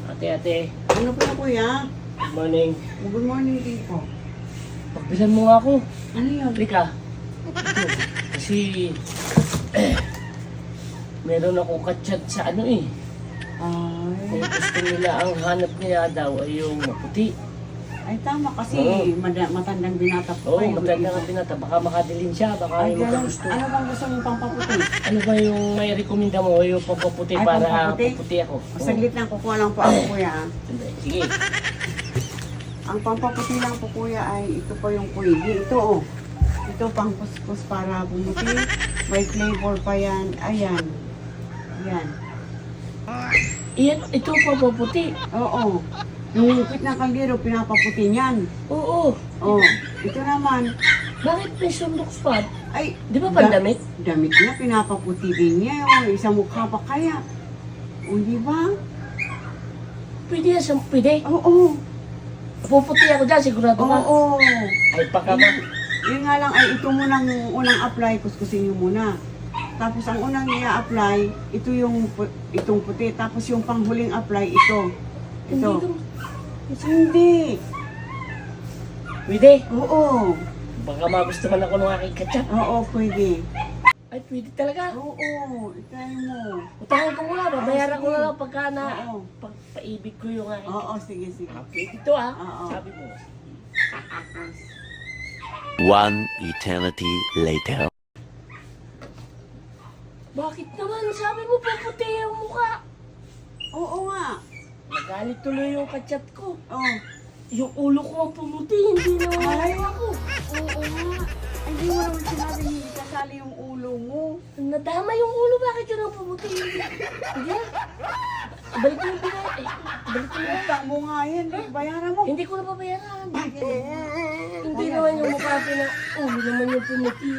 Ate. Ano po kuya? Good morning. Good morning din po. Pagbilan mo nga ako. Ano yun? Rika. Ito. Kasi, meron akong kachat sa ano eh. Ay, Kung gusto nila, ang hanap niya daw ay yung maputi. ay tama kasi Oo. matandang binata po Oo, kayo. matanda nga pinata. Baka makadilin siya, baka Ay, yung ganun. gusto. Ano bang gusto mong pampaputi? Ano ba yung may rekomenda mo? Yung pampaputi Ay, para pampaputi? paputi ako. Oo. Saglit lang, kukuha lang po ako kuya. Sandali. Sige. Ang pampaputi lang po kuya ay ito po yung kuigi. Ito oh. Ito pang kuskus para bumuti. May flavor pa yan. Ayan. Yan. Iyan, ito pampaputi. Oo. Yung higpit ng kaldero, pinapaputi niyan. Oo. Oh, ito naman. Bakit may sundok spot? Ay, Di ba pandamit? Damit niya, pinapaputi din niya. Oh, isang mukha pa kaya. O, di ba? Pwede yan, pwede. Oo. Puputi ako dyan, sigurado ka. Oo. Ay, baka ba? Yun nga lang, ay ito munang unang apply, kuskusin niyo muna. Tapos ang unang i-apply, ito yung itong puti. Tapos yung panghuling apply, ito. Ito. Hindi. Pwede. Oo. Baka magustuhan ako ng aking kachat. Oo, pwede. Ay, pwede talaga. Oo, itry mo. Utangin ko muna, babayaran ko na lang pagka na Oo. pagpaibig ko yung aking Oo, sige, sige. Pwede ito ah. Oo. Sabi mo. One eternity later. Bakit naman? Sabi mo puputi yung mukha. Oo nga. Nagalit tuloy yung kachat ko. Oo. Yung ulo ko ang pumuti, hindi naman Ay, ako. Oo nga. Ay, hindi mo naman sinabi hindi kasali yung ulo mo. Nadama yung ulo, bakit yun ang pumuti? Hindi na. Balik mo yung pinay. Balik mo yan. Utang mo nga yan. Bayaran mo. Hindi ko na babayaran. Hindi naman yung mukha pina. Ulo naman yung pumuti.